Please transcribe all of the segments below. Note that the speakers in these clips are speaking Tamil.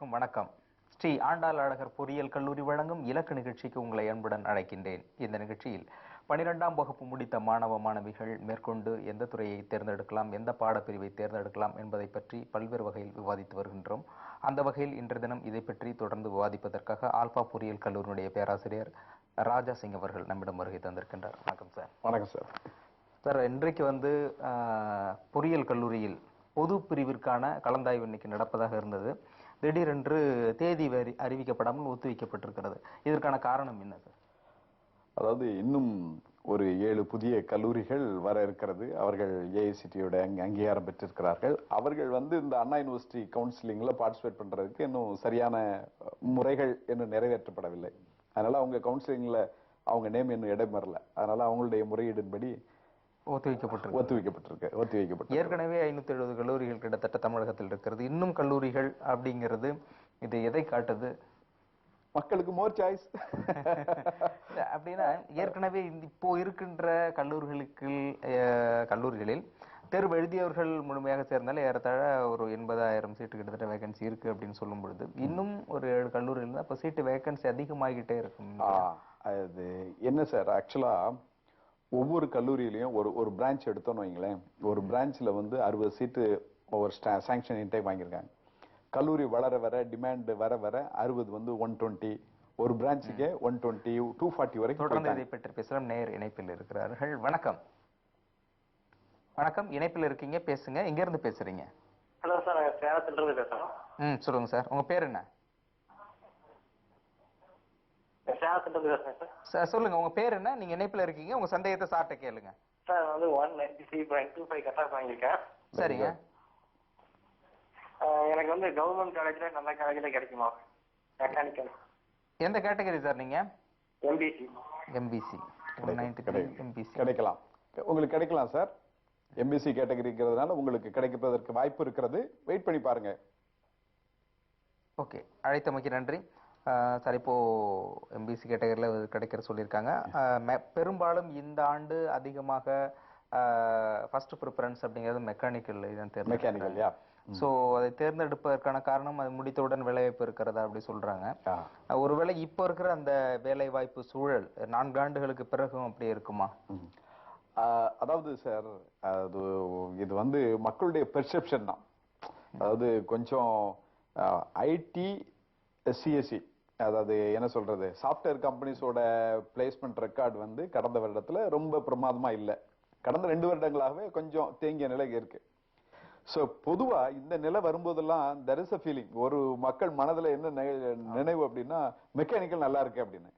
அனைவருக்கும் வணக்கம். ஸ்ரீ ஆண்டாள் அழகர் பொறியியல் கல்லூரி வழங்கும் இலக்கு நிகழ்ச்சிக்கு உங்களை அன்புடன் அழைக்கின்றேன். இந்த நிகழ்ச்சியில் 12ஆம் வகுப்பு முடித்த மாணவ மாணவிகள் மேற்கொண்டு எந்த துறையை தேர்ந்தெடுக்கலாம், எந்த பாடப்பிரிவை தேர்ந்தெடுக்கலாம் என்பதை பற்றி பல்வேறு வகையில் விவாதித்து வருகின்றோம். அந்த வகையில் இன்று தினம் இதை பற்றி தொடர்ந்து விவாதிப்பதற்காக ஆல்பா பொறியியல் கல்லூரியுடைய பேராசிரியர் ராஜா சிங் அவர்கள் நம்மிடம் வருகை தந்திருக்கின்றார். வணக்கம் சார். வணக்கம் சார். சார், இன்றைக்கு பொறியியல் கல்லூரியில் பொது பிரிவிற்கான கலந்தாய்வு இன்னைக்கு நடப்பதாக இருந்தது. திடீரென்று தேதி அறிவிக்கப்படாமல் ஒத்திவைக்கப்பட்டிருக்கிறது. இதற்கான காரணம் என்ன சார்? அதாவது இன்னும் ஒரு 7 புதிய கல்லூரிகள் வர இருக்கிறது. அவர்கள் ஏஐசிடியோட அங்கீகாரம் பெற்றிருக்கிறார்கள். அவர்கள் இந்த அண்ணா யூனிவர்சிட்டி கவுன்சிலிங்ல பார்ட்டிசிபேட் பண்றதுக்கு இன்னும் சரியான முறைகள் இன்னும் நிறைவேற்றப்படவில்லை. அதனால அவங்க கவுன்சிலிங்ல அவங்க நேம் இன்னும் இடம் வரல. அதனால அவங்களுடைய முறையீடின்படி ஒத்திவைக்கப்பட்டிருக்கு. ஏற்கனவே 570 கல்லூரிகள் கிட்டத்தட்ட தமிழகத்தில் இருக்கிறது. இன்னும் கல்லூரிகள் அப்படிங்கிறது இது எதை காட்டுது? மக்களுக்கு மோர் சாய்ஸ் அப்படின்னா ஏற்கனவே இப்போ இருக்கின்ற கல்லூரிகளில் தேர்வு எழுதியவர்கள் முழுமையாக சேர்ந்தாலே ஏறத்தாழ ஒரு 80,000 சீட்டு கிட்டத்தட்ட வேகன்சி இருக்கு அப்படின்னு சொல்லும் பொழுது இன்னும் ஒரு 7 கல்லூரிகள் தான் இப்ப சீட்டு வேகன்சி அதிகமாகிட்டே இருக்கும். அது என்ன சார், ஆக்சுவலா ஒவ்வொரு கல்லூரியிலையும் ஒரு பிரான்ச் எடுத்தோம்னு வைங்களேன், ஒரு பிரான்ச்ல 60 சீட்டு ஒரு சாங்ஷன் இன்டேக் வாங்கியிருக்காங்க. கல்லூரி வளர வர டிமாண்ட் வர வர 60 120, ஒரு பிரான்ச்சுக்கு 120 240 வரைக்கும். தொடர்ந்து இதை பற்றி பேசலாம். நேர் இணைப்பில் இருக்கிறார்கள். வணக்கம். வணக்கம், இணைப்பில் இருக்கீங்க, பேசுங்க. எங்க இருந்து பேசுறீங்க? ஹலோ சார், சேலத்துல இருந்து பேசுறோம். சொல்லுங்க சார், உங்க பேர் என்ன? சார் சொல்லுங்க, உங்க பேர் என்ன? நீங்க இணைப்புல இருக்கீங்க, உங்க சந்தேகத்தை சார்ட்ட கேளுங்க. சார் 193.25 கட் ஆஃப் வாங்கியிருக்கேன். சரிங்க. எனக்கு கவர்மெண்ட் காலேஜ்ல நல்ல காலேஜ்ல கிடைக்குமா மெக்கானிக்கல்? எந்த கேட்டகரி சார் நீங்க? எம்பிசி. எம்பிசி கிடைக்கலாம், உங்களுக்கு கிடைக்கலாம் சார். எம்பிசி கேட்டகரிங்கிறதுனால உங்களுக்கு கிடைப்பதற்கு வாய்ப்பு இருக்கிறது. வெயிட் பண்ணி பாருங்க. ஓகே, அழைத்தமைக்கு நன்றி சார். இப்போ எம்பிசி கேட்டகரியில் கிடைக்கிற சொல்லியிருக்காங்க. பெரும்பாலும் இந்த ஆண்டு அதிகமாக ஃபர்ஸ்ட் ப்ரிஃபரன்ஸ் அப்படிங்கிறது மெக்கானிக்கல் தான் தேர்ந்தெடுக்கிறாங்க. ஸோ அதை தேர்ந்தெடுப்பதற்கான காரணம் அது முடித்தவுடன் வேலைவாய்ப்பு இருக்கிறதா அப்படி சொல்றாங்க. ஒருவேளை இப்போ இருக்கிற அந்த வேலைவாய்ப்பு சூழல் 4 ஆண்டுகளுக்கு பிறகும் அப்படி இருக்குமா? அதாவது சார், இது மக்களுடைய பெர்செப்ஷன் தான். அதாவது கொஞ்சம் ஐடி சிஎஸ்சி, அதாவது என்ன சொல்றது, சாஃப்ட்வேர் கம்பெனிஸோட பிளேஸ்மெண்ட் ரெக்கார்டு கடந்த வருடத்துல ரொம்ப பிரமாதமா இல்லை. கடந்த 2 வருடங்களாகவே கொஞ்சம் தேங்கிய நிலை இருக்கு. சோ பொதுவா இந்த நிலை வரும்போதெல்லாம் there is a feeling, ஒரு மக்கள் மனதுல என்ன நினைவு அப்படின்னா மெக்கானிக்கல் நல்லா இருக்கு அப்படின்னு.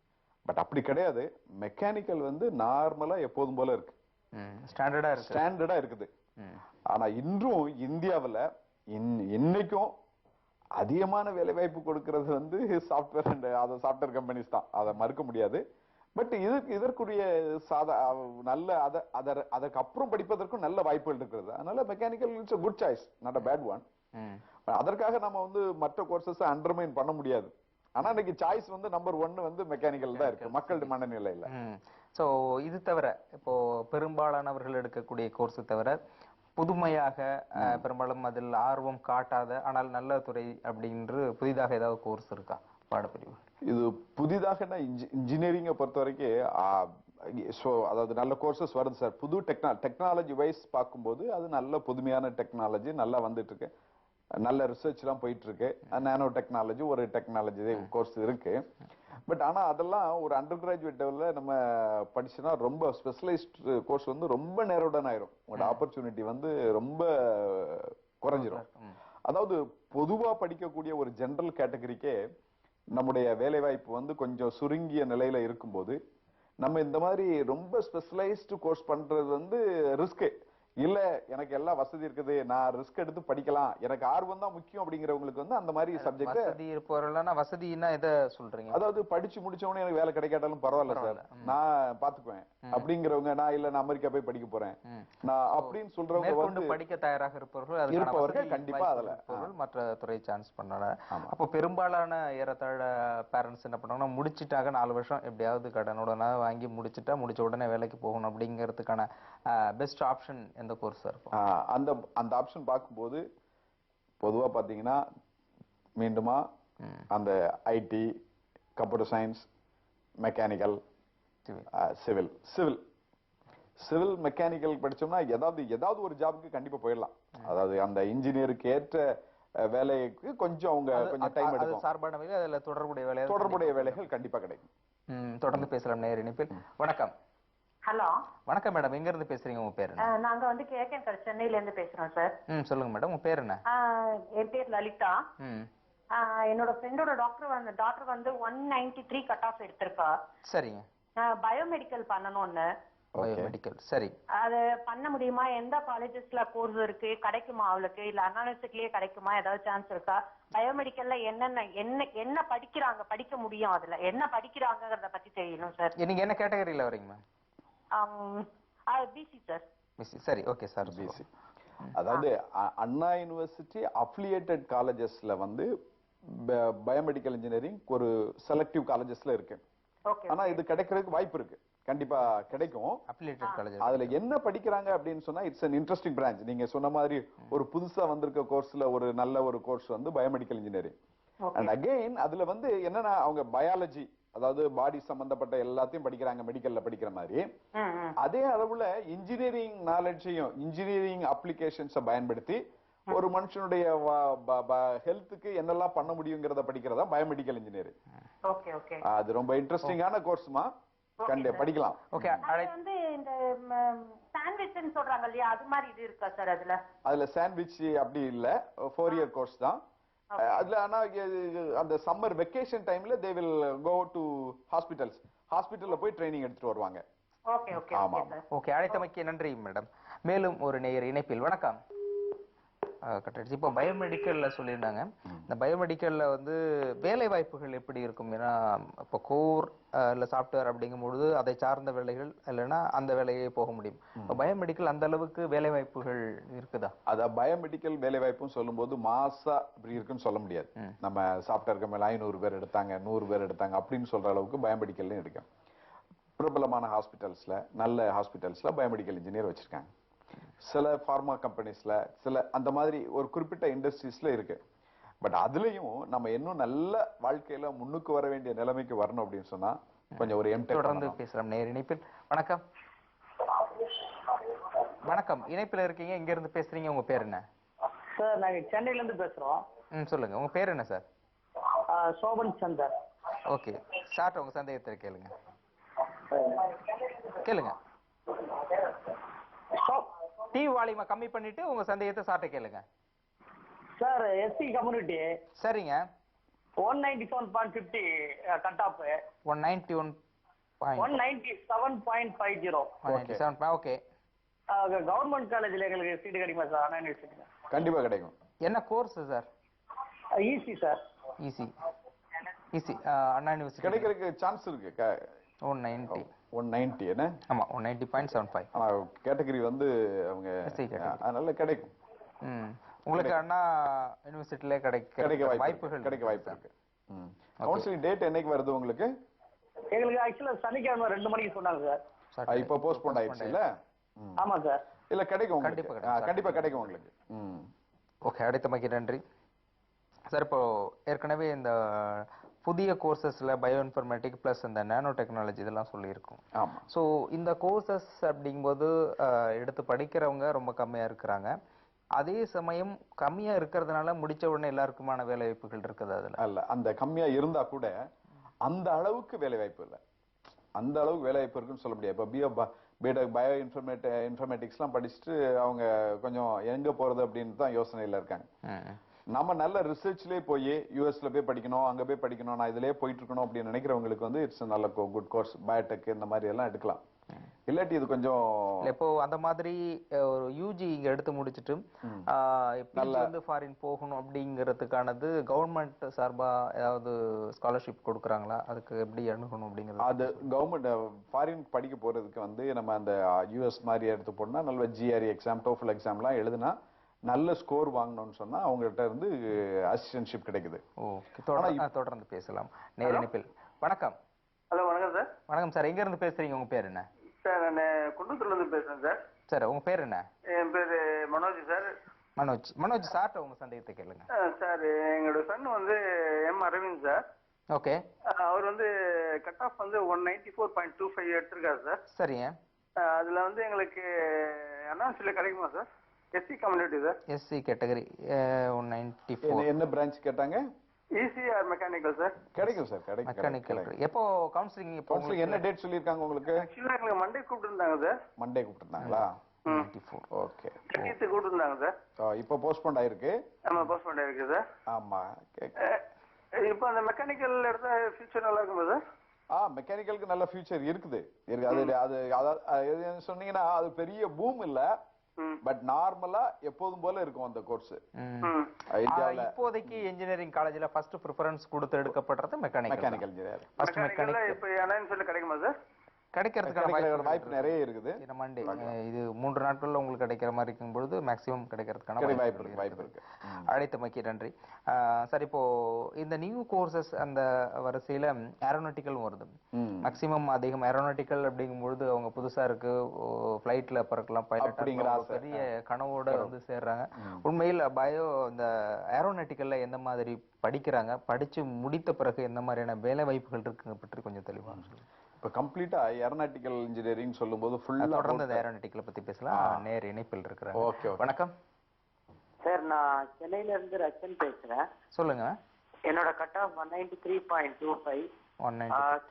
பட் அப்படி கிடையாது. மெக்கானிக்கல் நார்மலா எப்போதும் போல இருக்கு, ஸ்டாண்டர்டா இருக்குது. ஆனா இன்றும் இந்தியாவில் இன்னைக்கும் அதிகமான வேலை வாய்ப்பு கொடுக்கிறது சாஃப்ட்வேர் கம்பெனிஸ் தான். அதை மறுக்க முடியாது. பட் இதற்குரிய அதற்கு அப்புறம் படிப்பதற்கும் நல்ல வாய்ப்புகள் இருக்கிறது. அதனால mechanical it's a good choice, not a bad one. அதற்காக நம்ம மற்ற கோர்சஸ் அண்டர்மைன் பண்ண முடியாது. ஆனா இன்னைக்கு சாய்ஸ் நம்பர் 1 மெக்கானிக்கல் தான் இருக்கு மக்களுடைய மனநிலையில. சோ இது தவிர இப்போ பெரும்பாலானவர்கள் எடுக்கக்கூடிய கோர்ஸ் தவிர புதுமையாக பெரும்பாலும் அதில் ஆர்வம் காட்டாத ஆனால் நல்ல துறை அப்படின்று புதிதாக ஏதாவது கோர்ஸ் இருக்கா, பாடப்பிரிவு? இது புதிதாக இன்ஜினியரிங்கை பொறுத்த வரைக்கும் அதாவது நல்ல கோர்சஸ் வருது சார். புது டெக்னாலஜி வைஸ் பார்க்கும்போது அது நல்ல புதுமையான டெக்னாலஜி நல்லா வந்துட்டு இருக்கு. நல்ல ரிசர்ச் எல்லாம் போயிட்டு இருக்கு. நானோ டெக்னாலஜி ஒரு டெக்னாலஜி கோர்ஸ் இருக்கு. பட் ஆனா அதெல்லாம் ஒரு அண்டர் கிராஜுவேட் லெவல்ல நம்ம படிச்சுன்னா ரொம்ப ஸ்பெஷலைஸ்ட் கோர்ஸ் ரொம்ப நேரோடன் ஆயிரும். உங்களோட ஆப்பர்ச்சுனிட்டி ரொம்ப குறைஞ்சிரும். அதாவது பொதுவா படிக்கக்கூடிய ஒரு ஜெனரல் கேட்டகரிக்கே நம்முடைய வேலை வாய்ப்பு கொஞ்சம் சுருங்கிய நிலையில இருக்கும்போது நம்ம இந்த மாதிரி ரொம்ப ஸ்பெஷலைஸ்டு கோர்ஸ் பண்றது ரிஸ்க் இல்ல. எனக்கு எல்லா வசதி இருக்குது, நான் ரிஸ்க் எடுத்து படிக்கலாம், எனக்கு ஆர்வம் தான் முக்கியம் அப்படிங்கிறவங்களுக்கு அந்த மாதிரி சப்ஜெக்ட் வசதி இருப்பவர்களான வசதினா எதை சொல்றீங்க? அதாவது படிச்சு முடிச்சவனே எனக்கு வேலை கிடைக்காட்டாலும் பரவாயில்ல சார், நான் பாத்துக்குவேன் அப்படிங்கிறவங்க, நான் இல்ல நான் அமெரிக்கா போய் படிக்க போறேன் நான் அப்படின்னு சொல்றவங்க படிக்க தயாராக இருப்பவர்கள் கண்டிப்பா அதுல மற்ற துறை சான்ஸ் பண்ணல. அப்போ பெரும்பாலான ஏறத்தாழ பேரண்ட்ஸ் என்ன பண்ணுவாங்கன்னா, முடிச்சுட்டாக 4 வருஷம் எப்படியாவது கடனுடனே வாங்கி முடிச்ச உடனே வேலைக்கு போகணும் அப்படிங்கிறதுக்கான பெஸ்ட் ஆப்ஷன் எந்த கோர்ஸ் இருக்கும்? அந்த ஆப்ஷன் பார்க்கும்போது பொதுவா பாத்தீங்கன்னா மீண்டுமா அந்த IT, computer science, mechanical, civil civil mechanical படிச்சோம்னா ஏதாவது ஒரு ஜாபுக்கு கண்டிப்பா போயிடலாம். அதாவது அந்த இன்ஜினியருக்கு ஏற்ற வேலைக்கு கொஞ்சம் அவங்க கொஞ்சம் டைம் எடுக்கும். சார்பான வேலை, அதுல தொடர்புடைய வேலைகள் கண்டிப்பா கிடைக்கும். தொடர்ந்து பேசலாம் நேர் இணைப்பில். வணக்கம். ஹலோ, வணக்கம் மேடம், எங்க இருந்து பேசுறீங்க? உங்க பேர் என்ன? நாங்க வந்து கேகேன் சென்னையில இருந்து பேசுறோம் சார். சொல்லுங்க மேடம், உங்க பேர் என்ன? என் பேர் லலிதா. என்னோட ஃப்ரெண்டோட டாக்டர் வந்து 193 கட் ஆஃப் எடுத்திருக்கா. சரிங்க. பயோமெடிக்கல் பண்ணணும்னு. பயோமெடிக்கல், சரி. அது பண்ண முடியுமா? எந்த காலேஜஸ்ல கோர்ஸ் இருக்கு, கிடைக்குமா அவளுக்கு? இல்ல அண்ணா யூனிவர்சிட்டிலேயே கிடைக்குமா? ஏதாவது சான்ஸ் இருக்கா? பயோமெடிக்கல்ல என்ன படிக்கிறாங்க, படிக்க முடியும்? அதுல என்ன படிக்கிறாங்கறத பத்தி தெரியணும் சார். நீங்க என்ன கேட்டகரியில வரீங்க மேம்? BC sir. பிசி, சரி, ஓகே சார். பிசி அதாவது அண்ணா யூனிவர்சிட்டி அஃபிலியேட்டட் காலேஜஸ்ல வந்து பயோமெடிக்கல் இன்ஜினியரிங் ஒரு செலக்டிவ் காலேஜஸ்ல இருக்கு. ஆனா இது கிடைக்கிறதுக்கு வாய்ப்பு இருக்கு, கண்டிப்பா கிடைக்கும். Affiliated college. அதுல என்ன படிக்கிறாங்க அப்படின்னு சொன்னா இட்ஸ் an interesting branch. நீங்க சொன்ன மாதிரி ஒரு புதுசா வந்திருக்க கோர்ஸ்ல ஒரு நல்ல ஒரு கோர்ஸ் வந்து பயோமெடிக்கல் இன்ஜினியரிங். அண்ட் அகைன் அதுல வந்து என்னன்னா அவங்க பயாலஜி, அதாவது பாடி சம்பந்தப்பட்ட எல்லாத்தையும் படிக்கிறாங்க மெடிக்கல்ல படிக்கிற மாதிரி. அதே அளவுல இன்ஜினியரிங் நாலேஜையும் இன்ஜினியரிங் அப்ளிகேஷன்ஸை பயன்படுத்தி ஒரு மனுஷனுடைய ஹெல்த்துக்கு என்னெல்லாம் பண்ண முடியுங்கிறத படிக்கிறதா பயோமெடிக்கல் இன்ஜினியரிங். அது ரொம்ப இன்ட்ரெஸ்டிங்கான கோர்ஸ்மா, படிக்கலாம். வந்து இந்த சாண்ட்விச்னு சொல்றாங்க இல்லையா, அது மாதிரி இது இருக்கா சார்? அதுல சாண்ட்விச் அப்படி இல்ல, 4 இயர் கோர்ஸ் தான். அதுல ஆனா அந்த சம்மர் வெக்கேஷன் டைம்ல தே வில் கோ டு ஹாஸ்பிடல்ல போய் ட்ரைனிங் எடுத்துட்டு வருவாங்க. ஓகே, அழைத்தமைக்கு நன்றி மேடம். மேலும் ஒரு நேயர் இணைப்பில். வணக்கம். கரெக்ட். இப்போ பயோமெடிக்கல்ல சொல்லியிருந்தாங்க, இந்த பயோமெடிக்கல்ல வந்து வேலை வாய்ப்புகள் எப்படி இருக்கும்? ஏன்னா இப்போ கோர் இல்ல சாஃப்ட்வேர் அப்படிங்கும்பொழுது அதை சார்ந்த வேலைகள் இல்லைன்னா அந்த வேலையே போக முடியும். இப்போ பயோமெடிக்கல் அந்த அளவுக்கு வேலை வாய்ப்புகள் இருக்குதா? அத பயோமெடிக்கல் வேலை வாய்ப்புன்னு சொல்லும்போது மாசா இப்படி இருக்குன்னு சொல்ல முடியாது. நம்ம சாஃப்ட்வேர் கம்பெனில 500 பேர் எடுத்தாங்க, 100 பேர் எடுத்தாங்க அப்படின்னு சொல்ற அளவுக்கு பயோமெடிக்கல்லையும் இருக்கும். பிரபலமான ஹாஸ்பிட்டல்ஸ்ல, நல்ல ஹாஸ்பிட்டல்ஸ்ல பயோமெடிக்கல் இன்ஜினியர் வச்சிருக்காங்க. சில பார்மா கம்பெனிஸ்ல, சில அந்த மாதிரி ஒரு குறிப்பிட்ட இண்டஸ்ட்ரீஸ்ல இருக்கு. பட் அதுலயும் நம்ம இன்னும் நல்ல வாழ்க்கையில முன்னுக்கு வர வேண்டிய நிலைமைக்கு வரணும் அப்படின்னு சொன்னா கொஞ்சம் ஒரு எம்டெக். தொடர்ந்து பேசலாம் நேர் இணைப்பில். வணக்கம். வணக்கம், இணைப்பில் இருக்கீங்க, எங்க இருந்து பேசுறீங்க? உங்க பேர் என்ன சார்? நாங்க சென்னையில இருந்து பேசுறோம். சொல்லுங்க, உங்க பேர் என்ன sir? Soban Chandar. Okay sir, உங்க சந்தேகத்தை கேளுங்க. டிவி வால்யூமை கம்மி பண்ணிட்டு உங்க சந்தேகத்தை சார்ட்ட கேளுங்க. Sir, SC community. சரிங்க. 197.50 கட் ஆஃப். 197.50. ஓகே. கவர்மெண்ட் காலேஜ்ல எங்களுக்கு சீட் கிடைக்குமா சார்? அண்ணா யூனிவர்சிட்டில கண்டிப்பா கிடைக்கும். என்ன course sir? Easy sir. Easy Anna university கிடைக்கிறதுக்கு சான்ஸ் இருக்கு. 190 என்ன? ஆமா, 190.75. ஆனா கேட்டகரி வந்து அவங்க அதனால கிடைக்கும். உங்களுக்கு அண்ணா யூனிவர்சிட்டில கிடைக்க வாய்ப்புகள் இருக்கு. கவுன்சிலிங் டேட் என்னைக்கு வருது உங்களுக்கு? எங்களுக்கு ஆக்சுவலா சனிக்கிழமை 2 மணிக்கு சொன்னாங்க சார். இப்போ போஸ்ட்போன் ஆயிடுச்சு இல்ல? ஆமா சார். இல்ல கிடைக்கும், கண்டிப்பா கிடைக்கும் உங்களுக்கு. ஓகே, அடுத்தமைக்கு நன்றி சார். இப்போ ஏற்கனவே இந்த புதிய கோர்சஸ்ல பயோ இன்ஃபர்மேட்டிக் பிளஸ் இந்த நானோ டெக்னாலஜி இதெல்லாம் சொல்லியிருக்கோம். ஸோ இந்த கோர்சஸ் அப்படிங்கும்போது எடுத்து படிக்கிறவங்க ரொம்ப கம்மியா இருக்கிறாங்க. அதே சமயம் கம்மியா இருக்கிறதுனால முடிச்ச உடனே எல்லாருக்குமான வேலை வாய்ப்புகள் இருக்குது அதுல? அல்ல, அந்த கம்மியா இருந்தா கூட அந்த அளவுக்கு வேலை வாய்ப்பு இல்லை. அந்த அளவுக்கு வேலை வாய்ப்பு இருக்குன்னு சொல்ல முடியாது. இப்போ பயோ இன்ஃபர்மேட்டிக்ஸ்லாம் படிச்சுட்டு அவங்க கொஞ்சம் எங்க போறது அப்படின்னு தான் யோசனையில இருக்காங்க. நம்ம நல்ல ரிசர்ச்லயே போய் யூஎஸ்ல போய் படிக்கணும், அங்க போய் படிக்கணும், நான் இதுலயே போயிட்டு இருக்கணும் அப்படின்னு நினைக்கிறவங்களுக்கு வந்து இட்ஸ் நல்ல குட் கோர்ஸ். பயோடெக் இந்த மாதிரி எல்லாம் எடுக்கலாம். இல்லாட்டி இது கொஞ்சம் இப்போ அந்த மாதிரி ஒரு யூஜி இங்க எடுத்து முடிச்சிட்டு வந்து ஃபாரின் போகணும் அப்படிங்கிறதுக்கானது கவர்மெண்ட் சார்பா ஏதாவது ஸ்காலர்ஷிப் கொடுக்குறாங்களா? அதுக்கு எப்படி அணுகணும் அப்படிங்கிறது? அது கவர்மெண்ட் ஃபாரின் படிக்க போறதுக்கு வந்து நம்ம அந்த யூஎஸ் மாதிரி எடுத்து போனா நல்ல ஜிஆர்இ எக்ஸாம், டோஃபல் எக்ஸாம்லாம் எழுதுனா நல்ல ஸ்கோர் வாங்கணும்னு சொன்னா அவங்ககிட்ட இருந்து அசிஸ்டன்ஷிப் கிடைக்குது. தொடர்ந்து பேசலாம் நேர் இணைப்பில். வணக்கம். ஹலோ, வணக்கம் சார். வணக்கம் சார், எங்க இருந்து பேசுறீங்க? உங்க பேர் என்ன சார்? நான் குண்டத்தூர்ல இருந்து பேசுறேன் சார். சார், உங்க பேர் என்ன? என் பேரு மனோஜ் சார். மனோஜ் சார்ட்ட உங்க சந்தேகத்தை கேளுங்க. சார் எங்களோட சன் வந்து எம் அரவிந்த் சார். ஓகே. அவர் வந்து கட் ஆஃப் வந்து 194.25 எடுத்திருக்காரு சார். சரிங்க. அதுல வந்து எங்களுக்கு அனான்ஸ்ல கிடைக்குமா sir? SC community sir. SC category 194. என்ன பிரான்ச் கேட்டாங்க? ECR mechanical sir. கிடைக்கும் சார், கிடைக்கும். மெக்கானிக்கல். எப்போ கவுன்சிலிங்? இப்போ கவுன்சிலிங் என்ன டேட் சொல்லிருக்காங்க உங்களுக்கு? ஆக்சுவலா எங்களுக்கு மண்டே கூப்பிட்டுருந்தாங்க சார். மண்டே கூப்பிட்டுருந்தாங்களா? 94. ஓகே. 30th கூப்பிட்டுருந்தாங்க சார். இப்போ போஸ்ட்போன் ஆயிருக்கு. ஆமா, போஸ்ட்போன் ஆயிருக்கு சார். ஆமா. இப்போ அந்த மெக்கானிக்கல் எடுத்தா ஃபியூச்சர் நல்லா இருக்குமா சார்? மெக்கானிக்கலுக்கு நல்ல ஃபியூச்சர் இருக்குது. அது சொன்னீங்கன்னா அது பெரிய பூம் இல்ல, பட் நார்மலா எப்போதும் போல இருக்கும் அந்த கோர்ஸ். இப்போதைக்கு இன்ஜினியரிங் காலேஜ்ல ஃபர்ஸ்ட் பிரெஃபரன்ஸ் கொடுத்து எடுக்கப்படுறது மெக்கானிக்கல் இன்ஜினியர். First mechanical. இப்போ அனான்ஸ்ல கிடைக்குமா சார்? கிடைக்கிறதுக்கான வாய்ப்பு நிறைய இருக்குது. மண்டே இது 3 நாட்கள்ல உங்களுக்கு கிடைக்கிற மாதிரி இருக்கும் பொழுது மேக்ஸிமம் கிடைக்கிறதுக்கான வாய்ப்பு இருக்கு. அழைத்தமைக்கு நன்றி. சார், இப்போ இந்த நியூ கோர்சஸ் அந்த வரிசையில ஏரோநாட்டிக்கல் வருது. மேக்ஸிமம் அதிகம் ஏரோநாட்டிக்கல் அப்படிங்கும் பொழுது அவங்க புதுசா இருக்கு, பிளைட்ல பறக்கலாம், பைலட் பெரிய கனவோட வந்து சேர்றாங்க. உண்மையில் இந்த ஏரோநாட்டிக்கல்ல எந்த மாதிரி படிக்கிறாங்க, படிச்சு முடித்த பிறகு எந்த மாதிரியான வேலை வாய்ப்புகள் இருக்குங்க பற்றி கொஞ்சம் தெளிவாக சொல்லுங்க. இப்ப கம்ப்ளீட்டா ஏரோநாட்டிக்கல் இன்ஜினியரிங் சொல்லும்போது ஃபுல்லா தொடர்ந்து ஏரோநாட்டிக்கல் பத்தி பேசலாம். நேர் இணைப்பில் இருக்கிறாங்க. ஓகே. வணக்கம் சார், நான் சென்னையில இருந்து ரச்சன் பேசுறேன். சொல்லுங்க. என்னோட கட் ஆஃப் 193.25.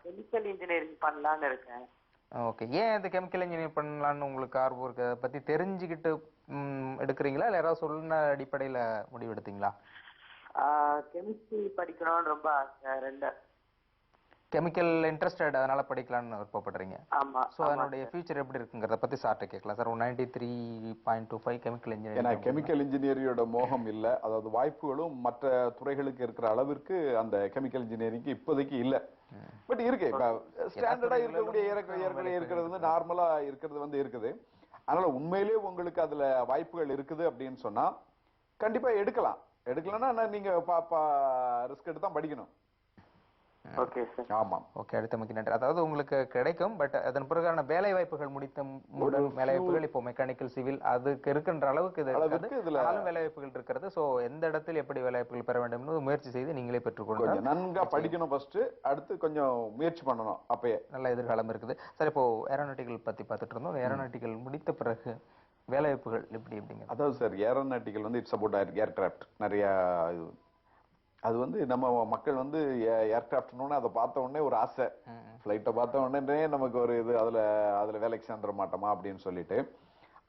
கெமிக்கல் இன்ஜினியரிங் பண்ணலான்னு இருக்கேன். ஓகே. ஏன் இந்த கெமிக்கல் இன்ஜினியரிங் பண்ணலான்னு உங்களுக்கு ஆர்வம் இருக்கு? அதை பத்தி தெரிஞ்சுக்கிட்டு எடுக்கிறீங்களா, இல்ல யாராவது சொல்லுன அடிப்படையில முடிவு எடுத்தீங்களா? கெமிஸ்ட்ரி படிக்கணும்னு ரொம்ப ஆசை. ரெண்டு கெமிக்கல் இன்ட்ரெஸ்டட், அதனால படிக்கலாம்னு விருப்பப்படுறீங்க. ஆமா. சோ அதனுடைய ஃபியூச்சர் எப்படி இருக்குங்கறத பத்தி சார்ட்ட கேட்கலாம் சார். 193.25 chemical engineering. கெமிக்கல் இன்ஜினியரியோட மோகம் இல்ல, அதாவது வாய்ப்புகளும் மற்ற துறைகளுக்கு இருக்கிற அளவிற்கு அந்த கெமிக்கல் இன்ஜினியரிங்க்கு இப்போதைக்கு இல்ல. பட் இருக்கு. இப்ப ஸ்டாண்டர்டா இருக்கக்கூடிய ஏற்கனவே இருக்கிறது வந்து நார்மலா இருக்கிறது வந்து இருக்குது. அதனால உண்மையிலேயே உங்களுக்கு அதுல வாய்ப்புகள் இருக்குது அப்படின்னு சொன்னா கண்டிப்பா எடுக்கலன்னா நீங்க ரிஸ்க் எடுத்து தான் படிக்கணும். Okay sir. ஆமா. ஓகே. அடுத்தமைக்கு நன்றி. அதாவது உங்களுக்கு கிடைக்கும், பட் அதன் பிறகான வேலை வாய்ப்புகள் முடித்த வேலை வாய்ப்புகள் இப்போ மெக்கானிக்கல் சிவில் அதுக்கு இருக்கின்ற அளவுக்கு வேலை வாய்ப்புகள் இருக்கிறது. சோ எந்த இடத்தில் எப்படி வேலை வாய்ப்புகள் பெற வேண்டும் முயற்சி செய்து நீங்களே பெற்றுக்கொள்ளுங்க. நன்கா படிக்கணும் ஃபர்ஸ்ட், அடுத்து கொஞ்சம் முயற்சி பண்ணணும். அப்பயே நல்ல எதிர்காலம் இருக்குது. சரி, இப்போ ஏரோநாட்டிக்கல் பத்தி பார்த்துட்டு இருந்தோம். ஏரோநாட்டிக்கல் முடித்த பிறகு வேலை வாய்ப்புகள் எப்படிங்க? அதாவது சார், ஏரோநாட்டிக்கல் வந்து இட்ஸ் அபவுட் ஏர்கிராஃப்ட். நிறைய அது வந்து நம்ம மக்கள் வந்து ஏர்கிராஃப்ட்னு அதை பார்த்த உடனே ஒரு ஆசை, ஃபிளைட்டை பார்த்த உடனே நமக்கு ஒரு இது, அதுல வேலைக்கு சேர்ந்துட மாட்டோமா அப்படின்னு சொல்லிட்டு.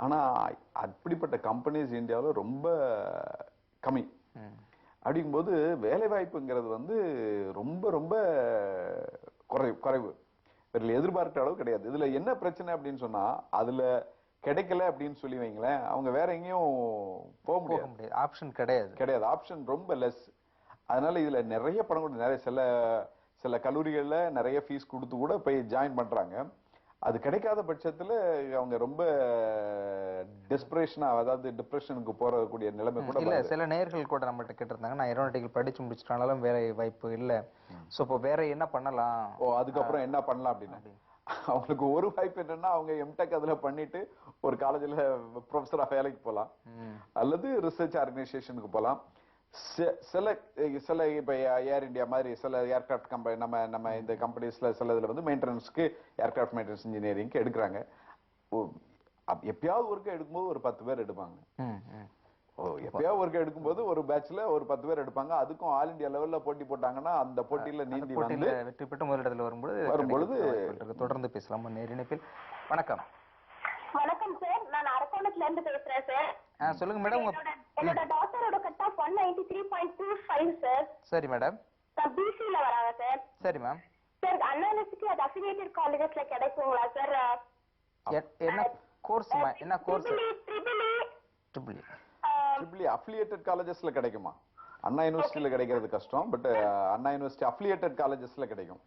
ஆனா அப்படிப்பட்ட கம்பெனிஸ் இந்தியாவில் ரொம்ப கம்மி. அப்படிங்கும்போது வேலை வாய்ப்புங்கிறது வந்து ரொம்ப ரொம்ப குறைவு. இதில் எதிர்பார்க்கிற அளவு கிடையாது. இதுல என்ன பிரச்சனை அப்படின்னு சொன்னா, அதுல கிடைக்கல அப்படின்னு சொல்லி வைங்களேன், அவங்க வேற எங்கேயும் போக முடியாது. ஆப்ஷன் கிடையாது. ஆப்ஷன் ரொம்ப லெஸ். அதனால இதுல நிறைய பணம் கூட நிறைய சில கல்லூரிகள்ல நிறைய ஃபீஸ் கொடுத்து கூட போய் ஜாயின் பண்றாங்க. அது கிடைக்காத பட்சத்துல அவங்க ரொம்ப டெஸ்பரேஷனா, அதாவது டிப்ரெஷனுக்கு போறக்கூடிய நிலைமை கூட இல்ல. சில நேயர்கள் கூட நம்மகிட்ட கேட்டிருந்தாங்க, நான் ஏரோநாட்டிக்கல் படிச்சு முடிச்சிட்டாலும் வேலை வாய்ப்பு இல்ல, சோ இப்போ வேற என்ன பண்ணலாம், அதுக்கப்புறம் என்ன பண்ணலாம் அப்படின்னு. அவங்களுக்கு ஒரு வாய்ப்பு என்னன்னா, அவங்க எம்டெக் அதுல பண்ணிட்டு ஒரு காலேஜ்ல ப்ரொஃபஸரா வேலைக்கு போகலாம், அல்லது ரிசர்ச் ஆர்கனைசேஷனுக்கு போகலாம். சில இப்ப ஏர் இந்தியா மாதிரி சில ஏர்கிராஃப்ட் கம்பெனி, நம்ம இந்த கம்பெனிஸ்ல சில இதுல வந்து மெயின்டெனன்ஸ்க்கு ஏர்கிராஃப்ட் மெயின்டெனன்ஸ் இன்ஜினியரிங்க்கு எடுக்கிறாங்க. எப்பயாவது ஒருக்க எடுக்கும்போது ஒரு 10 பேர் எடுப்பாங்க. எப்பயாவது ஒருக்க எடுக்கும்போது ஒரு பேட்ச்ல ஒரு 10 பேர் எடுப்பாங்க. அதுக்கும் ஆல் இந்தியா லெவல்ல போட்டி போட்டாங்கன்னா அந்த போட்டியில நீந்தி வந்து வெற்றி பெற்று முதலிடத்துல வரும்பொழுது தொடர்ந்து பேசலாம். நேரிணைப்பில். வணக்கம். வணக்கம் சார், நான் அரக்கோணத்துல இருந்து பேசுறேன் சார். சொல்லுங்க மேடம். என்னோட டாக்டரோட கட் ஆஃப் 193.25 சார். சரி மேடம். பிசில வராங்க சார். சரி மேம். சார், அண்ணா யூனிவர்சிட்டி அது அஃபிலியேட்டட் காலேஜஸ்ல கிடைக்குங்களா சார்? என்ன கோர்ஸ்? என்ன கோர்ஸ்? ட்ரிபிள் அஃபிலியேட்டட் காலேஜஸ்ல கிடைக்குமா? அண்ணா யூனிவர்சிட்டியில கிடைக்கிறது கஷ்டம், பட் அண்ணா யூனிவர்சிட்டி அஃபிலியேட்டட் காலேஜஸ்ல கிடைக்கும்.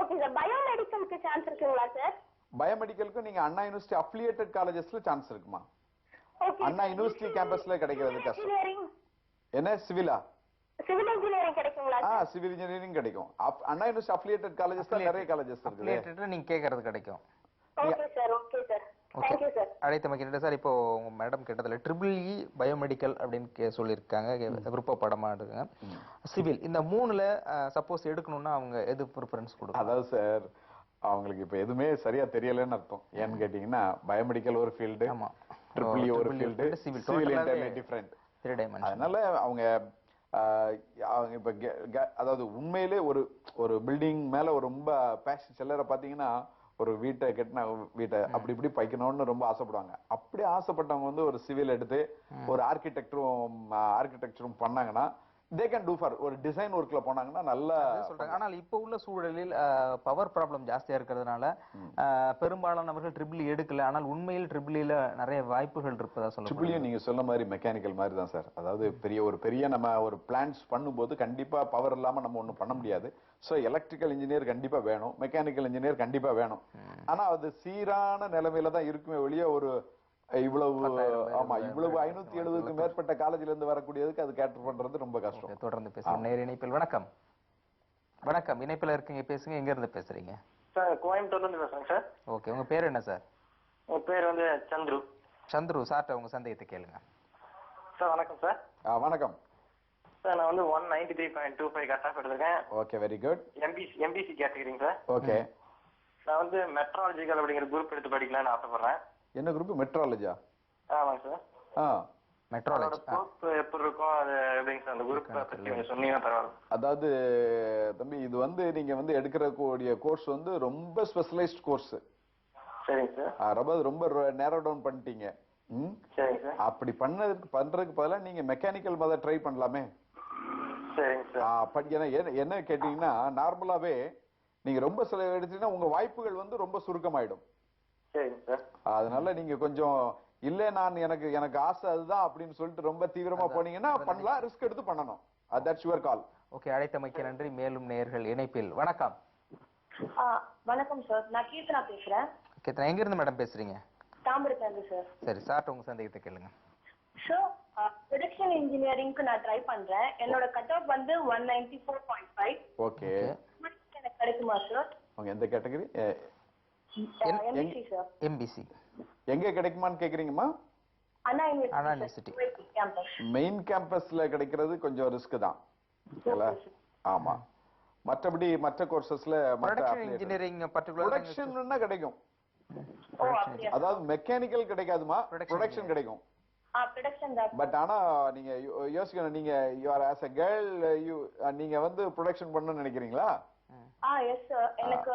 Okay sir. பயோமெடிக்கலுக்கு சான்ஸ் இருக்குங்களா சார்? பயோமெடிக்கலுக்கு நீங்க அண்ணா யூனிவர்சிட்டி அஃபிலியேட்டட் காலேஜஸ்ல சான்ஸ் இருக்குமா? அண்ணா யூனிவர்சிட்டி கேம்பஸ்ல கிடைக்கிறது கஷ்டம். என்ன சிவிலா? சிவில் இன்ஜினியரிங் கிடைக்குங்களா? சிவில் இன்ஜினியரிங் கிடைக்கும். அண்ணா யூனிவர்சிட்டி அஃபிலியேட்டட் காலேஜஸ்ல நிறைய காலேஜஸ் இருக்கு. நீங்க கேக்குறது கிடைக்கும். Okay sir. Okay sir. Okay thank you sir. அழைத்தமைக்கு நன்றி சார். இப்போ உங்க மேடம் கேட்டதுல ட்ரிபிள் பயோமெடிக்கல் அப்படின்னு சொல்லியிருக்காங்க, விருப்பப்படமா இருக்குங்க. சிவில், இந்த மூணுல சப்போஸ் எடுக்கணும்னா அவங்க எது ப்ரிஃபரன்ஸ் கொடுக்கும்? அதாவது சார், அவங்களுக்கு இப்ப எதுவுமே சரியா தெரியலன்னு அர்த்தம். ஏன்னு கேட்டீங்கன்னா, பயோமெடிக்கல் ஒரு ஃபீல்டு, ஆமா, ட்ரிபிள் ஒரு ஃபீல்டு, சிவில் இன்டர்னி டிஃபரெண்ட். 3 டைமென்ஷன். அதனால அவங்க அவங்க இப்ப அதாவது உண்மையிலே ஒரு ஒரு பில்டிங் மேல ஒரு ரொம்ப பேஷன். சிலரை பாத்தீங்கன்னா ஒரு வீட்டை கட்டின வீட்டை அப்படி இப்படி பைக்கணும்னு ரொம்ப ஆசைப்படுவாங்க. அப்படி ஆசைப்பட்டவங்க வந்து ஒரு சிவில் எடுத்து ஒரு ஆர்கிடெக்சரும் பண்ணாங்கன்னா they can do for ஒரு டிசைன் ஒர்க்ல போனாங்கன்னா நல்லா சொல்றாங்க. ஆனால் இப்போ உள்ள சூழலில் பவர் ப்ராப்ளம் ஜாஸ்தியா இருக்கிறதுனால பெரும்பாலானவர்கள் ட்ரிபிள் எடுக்கல. ஆனால் உண்மையில் ட்ரிபிள்ல நிறைய வாய்ப்புகள் இருப்பதா சொல்லுங்க. ட்ரிபிள் நீங்க சொன்ன மாதிரி மெக்கானிக்கல் மாதிரி தான் சார். அதாவது பெரிய நம்ம ஒரு பிளான்ஸ் பண்ணும்போது கண்டிப்பா பவர் இல்லாம நம்ம ஒண்ணும் பண்ண முடியாது. சோ எலக்ட்ரிக்கல் இன்ஜினியர் கண்டிப்பா வேணும், மெக்கானிக்கல் இன்ஜினியர் கண்டிப்பா வேணும். ஆனா அது சீரான நிலைமையில தான் இருக்குமே ஒழிய ஒரு இவ்வளவு 570க்கு மேற்பட்ட காலேஜ்ல இருந்து வரக்கூடியதுக்கு அது கேட்டர் பண்றது ரொம்ப கஷ்டம். தொடர்ந்து பேசுறோம். நேர இணைப்பில். வணக்கம். வணக்கம், இணைப்பில் இருக்கீங்க, பேசுங்க. எங்க இருந்து பேசுறீங்க? சார் கோயம்புத்தூர்ல இருந்து பேசுறேன் சார். ஓகே, உங்க பேர் என்ன சார்? உங்க பேர் வந்து சந்துரு. சந்துரு சார்ட்ட உங்க சந்தேகத்தை கேளுங்க. சார் வணக்கம் சார். வணக்கம் சார். நான் வந்து 193.25 கட் ஆஃப் எடுத்திருக்கேன். Okay, very good. எம்பிசி கேட்டகரிங்க சார். ஓகே, நான் வந்து மெட்ராலஜிக்கல் அப்படிங்கிற குரூப் எடுத்து படிக்கலாம்னு ஆசைப்படுறேன். என்ன குரூப்? மெட்ராலஜியா? ஆமாங்க சார். மெட்ராலஜி எப்படி இருக்கும் அது எப்படிங்க சார்? அந்த குரூப் பத்தி சொன்னீங்கன்னா பரவாயில்ல. அதாவது தம்பி, இது வந்து நீங்க வந்து எடுக்கக்கூடிய கோர்ஸ் வந்து ரொம்ப ஸ்பெஷலைஸ்ட் கோர்ஸ். சரிங்க சார். ரொம்ப நேரோ டவுன் பண்ணிட்டீங்க. சரிங்க சார். அப்படி பண்றதுக்கு பதிலா நீங்க மெக்கானிக்கல் மாதிரி ட்ரை பண்ணலாமே. சரிங்க சார். என்ன கேட்டீங்கன்னா, நார்மலாவே நீங்க ரொம்ப சில எடுத்தீங்கன்னா உங்க வாய்ப்புகள் வந்து ரொம்ப சுருக்கமாயிடும். சரிங்க சார். அதனால நீங்க கொஞ்சம் இல்ல எனக்கு ஆசை அதுதான் அப்படின்னு சொல்லிட்டு ரொம்ப தீவிரமா போனீங்கன்னா பண்ணலாம், ரிஸ்க் எடுத்து பண்ணணும். That's your call. ஓகே, அழைத்தமைக்கு நன்றி. மேலும் நேயர்கள் இணைப்பில். வணக்கம். வணக்கம் சார், நான் கீர்த்தனா பேசுறேன். கீர்த்தனா, எங்க இருந்து மேடம் பேசுறீங்க? தாம்பரத்துல இருந்து சார். சரி, சார் உங்க சந்தேகத்தை கேளுங்க. சார், ப்ரொடக்ஷன் இன்ஜினியரிங்க்கு நான் ட்ரை பண்றேன். என்னோட கட் ஆஃப் வந்து 194.5. ஓகே, எனக்கு கிடைக்குமா சார்? உங்க எந்த கேட்டகரி? MBC sir. எம்பிசி எங்க கிடைக்குமான்னு கேக்குறீங்கம்மா? அண்ணா யூனிவர்சிட்டி கேம்பஸ். மெயின் கேம்பஸ்ல கிடைக்கிறது கொஞ்சம் ரிஸ்க் தான். ஆமா, மற்றபடி மற்ற கோர்சஸ்ல ப்ரொடக்ஷன் இன்ஜினியரிங் பர்టిక్యులர் ப்ரொடக்ஷன்னா கிடைக்கும். அதாவது மெக்கானிக்கல் கிடைக்காதுமா, ப்ரொடக்ஷன் கிடைக்கும். ப்ரொடக்ஷன் தான். பட் ஆனா நீங்க யோசிக்கணும், நீங்க you are as a girl, நீங்க வந்து ப்ரொடக்ஷன் பண்ணணும்னு நினைக்கிறீங்களா? Yes sir. எனக்கு